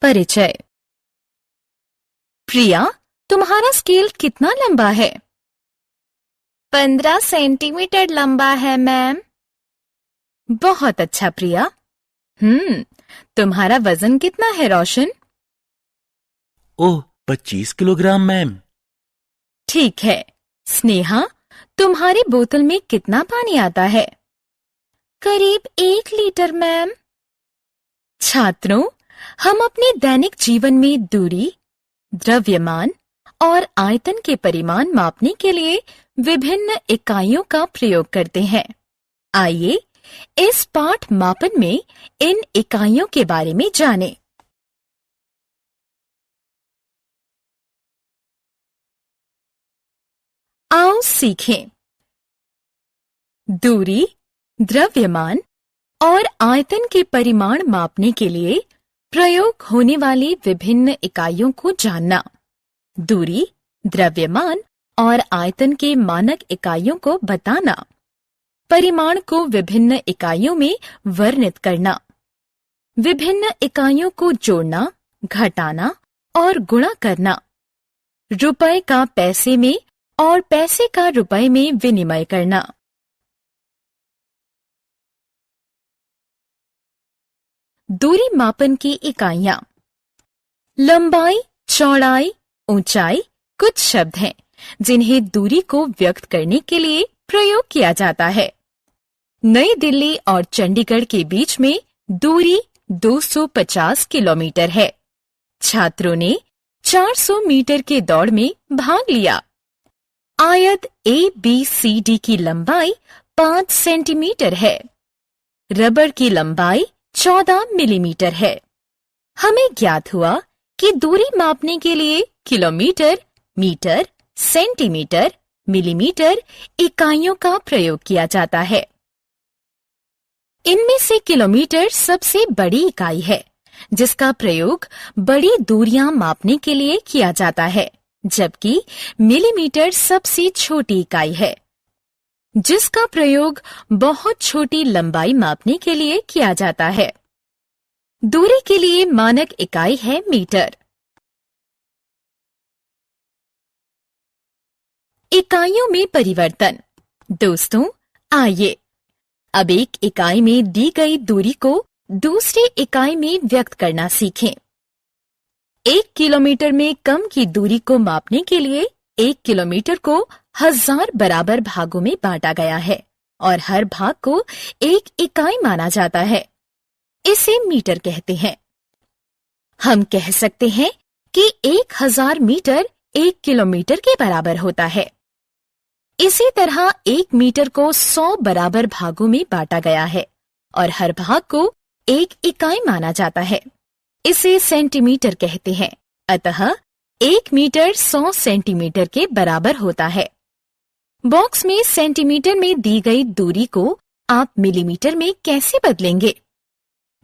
परिचय। प्रिया, तुम्हारा स्केल कितना लंबा है? 15 सेंटीमीटर लंबा है मैम। बहुत अच्छा प्रिया। तुम्हारा वजन कितना है रोशन? ओह, 25 किलोग्राम मैम। ठीक है। स्नेहा, तुम्हारी बोतल में कितना पानी आता है? करीब 1 लीटर मैम। छात्रों, हम अपने दैनिक जीवन में दूरी, द्रव्यमान और आयतन के परिमाण मापने के लिए विभिन्न इकाइयों का प्रयोग करते हैं। आइए इस पाठ मापन में इन इकाइयों के बारे में जानें। आओ सीखें। दूरी, द्रव्यमान और आयतन के परिमाण मापने के लिए प्रयोग होने वाली विभिन्न इकाइयों को जानना। दूरी, द्रव्यमान और आयतन के मानक इकाइयों को बताना। परिमाण को विभिन्न इकाइयों में वर्णित करना। विभिन्न इकाइयों को जोड़ना, घटाना और गुणा करना। रुपए का पैसे में और पैसे का रुपए में विनिमय करना। दूरी मापन की इकाइयां। लंबाई, चौड़ाई, ऊंचाई कुछ शब्द हैं जिन्हें दूरी को व्यक्त करने के लिए प्रयोग किया जाता है। नई दिल्ली और चंडीगढ़ के बीच में दूरी 250 किलोमीटर है। छात्रों ने 400 मीटर के दौड़ में भाग लिया। आयत ABCD की लंबाई 5 सेंटीमीटर है। रबर की लंबाई 14 मिलीमीटर है। हमें ज्ञात हुआ कि दूरी मापने के लिए किलोमीटर, मीटर, सेंटीमीटर, मिलीमीटर इकाइयों का प्रयोग किया जाता है। इनमें से किलोमीटर सबसे बड़ी इकाई है जिसका प्रयोग बड़ी दूरियां मापने के लिए किया जाता है, जबकि मिलीमीटर सबसे छोटी इकाई है जिसका प्रयोग बहुत छोटी लंबाई मापने के लिए किया जाता है। दूरी के लिए मानक इकाई है मीटर। इकाइयों में परिवर्तन। दोस्तों, आइए अब एक इकाई में दी गई दूरी को दूसरी इकाई में व्यक्त करना सीखें। 1 किलोमीटर में कम की दूरी को मापने के लिए 1 किलोमीटर को 1000 बराबर भागों में बांटा गया है और हर भाग को एक इकाई माना जाता है। इसे मीटर कहते हैं। हम कह सकते हैं कि 1000 मीटर 1 किलोमीटर के बराबर होता है। इसी तरह 1 मीटर को 100 बराबर भागों में बांटा गया है और हर भाग को एक इकाई माना जाता है। इसे सेंटीमीटर कहते हैं। अतः 1 मीटर 100 सेंटीमीटर के बराबर होता है। बॉक्स में सेंटीमीटर में दी गई दूरी को आप मिलीमीटर में कैसे बदलेंगे?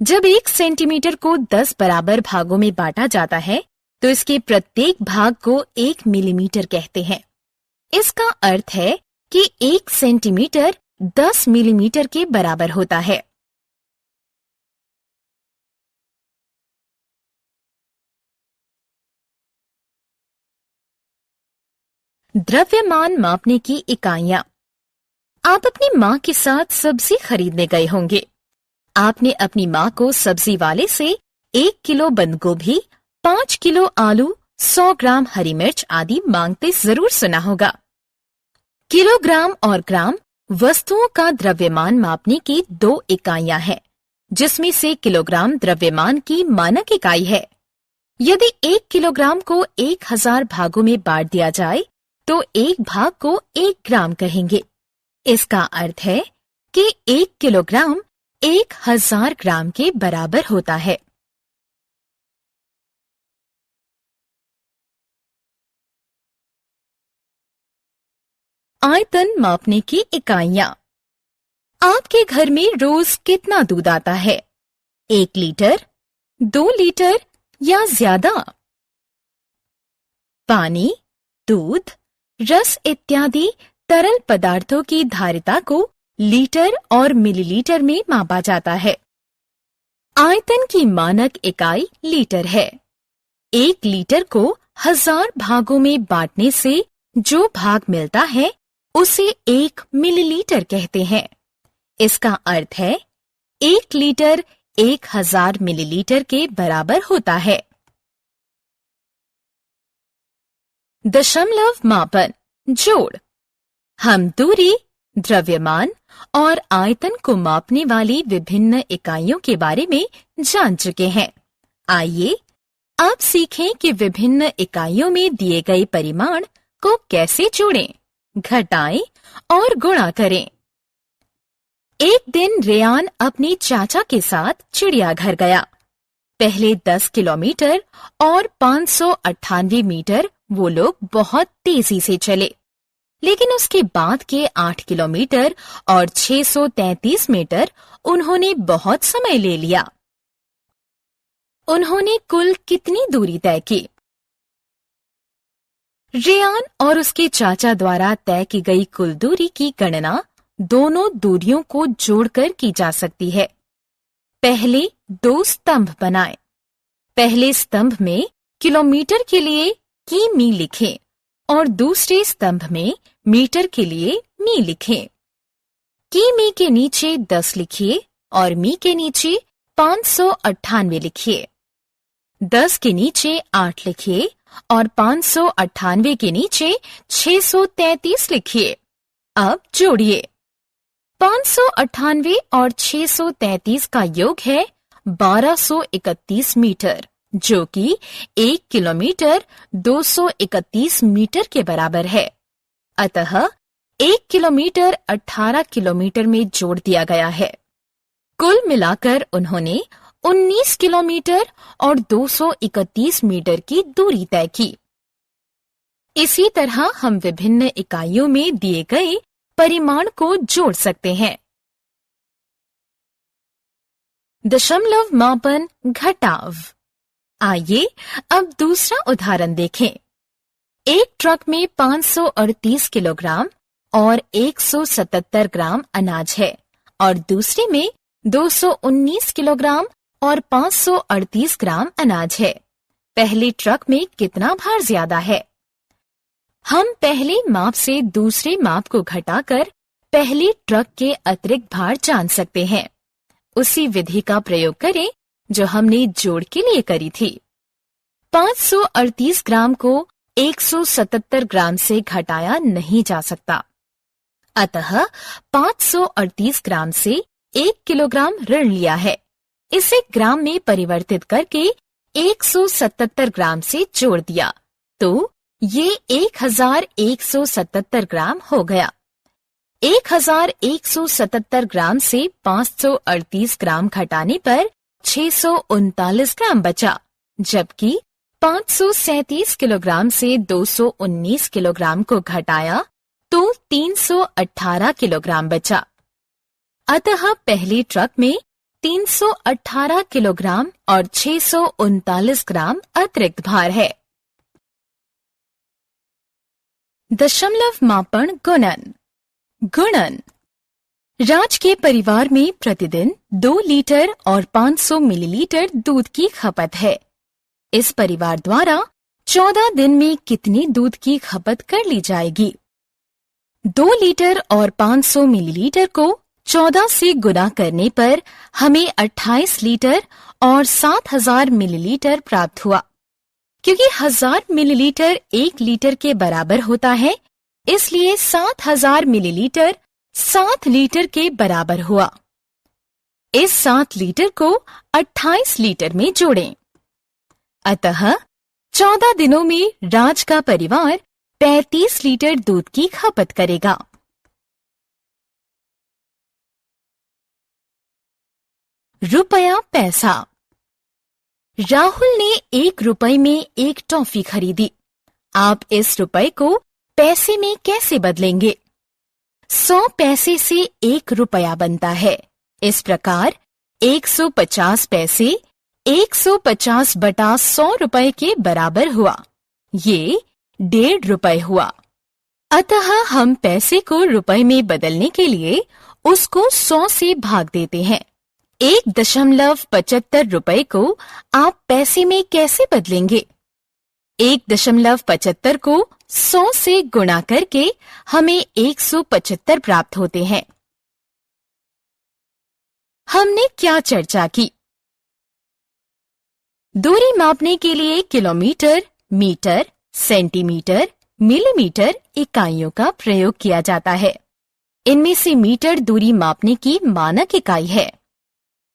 जब 1 सेंटीमीटर को 10 बराबर भागों में बांटा जाता है तो इसके प्रत्येक भाग को 1 मिलीमीटर कहते हैं। इसका अर्थ है कि 1 सेंटीमीटर 10 मिलीमीटर के बराबर होता है। द्रव्यमान मापने की इकाइयां। आप अपनी माँ के साथ सब्जी खरीदने गए होंगे। आपने अपनी माँ को सब्जी वाले से 1 किलो बंद गोभी, 5 किलो आलू, 100 ग्राम हरी मिर्च आदि मांगते जरूर सुना होगा। किलोग्राम और ग्राम वस्तुओं का द्रव्यमान मापने की 2 इकाइयां हैं, जिसमें से किलोग्राम द्रव्यमान की मानक इकाई है। यदि 1 किलोग्राम को 1000 भागों में बांट दिया जाए तो एक भाग को 1 ग्राम कहेंगे। इसका अर्थ है कि 1 किलोग्राम 1000 ग्राम के बराबर होता है। आयतन मापने की इकाइयां। आपके घर में रोज कितना दूध आता है? 1 लीटर, 2 लीटर या ज्यादा? पानी, दूध, रस इत्यादि तरल पदार्थों की धारिता को लीटर और मिलीलीटर में मापा जाता है। आयतन की मानक इकाई लीटर है। 1 लीटर को 1000 भागों में बांटने से जो भाग मिलता है उसे 1 मिलीलीटर कहते हैं। इसका अर्थ है 1 लीटर 1000 मिलीलीटर के बराबर होता है। दशमलव मापन जोड़। हम दूरी, द्रव्यमान और आयतन को मापने वाली विभिन्न इकाइयों के बारे में जान चुके हैं। आइए अब सीखें कि विभिन्न इकाइयों में दिए गए परिमाण को कैसे जोड़ें, घटाएं और गुणा करें। एक दिन रेयान अपने चाचा के साथ चिड़ियाघर गया। पहले 10 किलोमीटर और 598 मीटर वो लोग बहुत तेजी से चले, लेकिन उसके बाद के 8 किलोमीटर और 633 मीटर उन्होंने बहुत समय ले लिया। उन्होंने कुल कितनी दूरी तय की? रेयान और उसके चाचा द्वारा तय की गई कुल दूरी की गणना दोनों दूरियों को जोड़कर की जा सकती है। पहले 2 स्तंभ बनाएं। पहले स्तंभ में किलोमीटर के लिए किमी लिखें और दूसरे स्तंभ में मीटर के लिए मी लिखें। किमी के नीचे 10 लिखिए और मी के नीचे 598 लिखिए। 10 के नीचे 8 लिखिए और 598 के नीचे 633 लिखिए। अब जोड़िए। 598 और 633 का योग है 1231 मीटर, जो कि 1 किलोमीटर 231 मीटर के बराबर है। अतः 1 किलोमीटर 18 किलोमीटर में जोड़ दिया गया है। कुल मिलाकर उन्होंने 19 किलोमीटर और 231 मीटर की दूरी तय की। इसी तरह हम विभिन्न इकाइयों में दिए गए परिमाण को जोड़ सकते हैं। दशमलव मापन घटाव। आइए अब दूसरा उदाहरण देखें। एक ट्रक में 538 किलोग्राम और 177 ग्राम अनाज है और दूसरे में 219 किलोग्राम और 538 ग्राम अनाज है। पहले ट्रक में कितना भार ज्यादा है? हम पहले माप से दूसरे माप को घटाकर पहले ट्रक के अतिरिक्त भार जान सकते हैं। उसी विधि का प्रयोग करें जो हमने जोड़ के लिए करी थी। 538 ग्राम को 177 ग्राम से घटाया नहीं जा सकता। अतः 538 ग्राम से 1 किलोग्राम ऋण लिया है। इसे ग्राम में परिवर्तित करके 177 ग्राम से जोड़ दिया तो ये 1177 ग्राम हो गया। 1177 ग्राम से 538 ग्राम घटाने पर 639 ग्राम बचा, जबकि 537 किलोग्राम से 219 किलोग्राम को घटाया तो 318 किलोग्राम बचा। अतः पहले ट्रक में 318 किलोग्राम और 639 ग्राम अतिरिक्त भार है। दशमलव मापन गुणन। गुणन। राज के परिवार में प्रतिदिन 2 लीटर और 500 मिलीलीटर दूध की खपत है। इस परिवार द्वारा 14 दिन में कितनी दूध की खपत कर ली जाएगी? 2 लीटर और 500 मिलीलीटर को 14 से गुणा करने पर हमें 28 लीटर और 7000 मिलीलीटर प्राप्त हुआ। क्योंकि 1000 मिलीलीटर 1 लीटर के बराबर होता है, इसलिए 7000 मिलीलीटर 7 लीटर के बराबर हुआ। इस 7 लीटर को 28 लीटर में जोड़ें। अतः 14 दिनों में राज का परिवार 35 लीटर दूध की खपत करेगा। रुपया पैसा। राहुल ने 1 रुपए में 1 टॉफी खरीदी। आप इस रुपए को पैसे में कैसे बदलेंगे? 100 पैसे से 1 रुपया बनता है। इस प्रकार 150 पैसे 150 बटा 100 रुपए के बराबर हुआ। ये 1.5 रुपए हुआ। अतः हम पैसे को रुपए में बदलने के लिए उसको 100 से भाग देते हैं। 1.75 रुपए को आप पैसे में कैसे बदलेंगे? 1.75 को 100 से गुणा करके हमें 175 प्राप्त होते हैं। हमने क्या चर्चा की? दूरी मापने के लिए किलोमीटर, मीटर, सेंटीमीटर, मिलीमीटर इकाइयों का प्रयोग किया जाता है। इनमें से मीटर दूरी मापने की मानक इकाई है।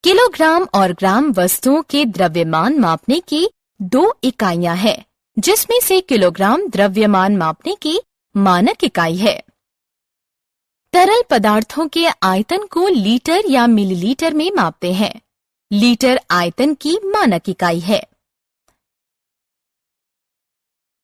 किलोग्राम और ग्राम वस्तुओं के द्रव्यमान मापने की 2 इकाइयां हैं, जिसमें से किलोग्राम द्रव्यमान मापने की मानक इकाई है। तरल पदार्थों के आयतन को लीटर या मिलीलीटर में मापते हैं। लीटर आयतन की मानक इकाई है।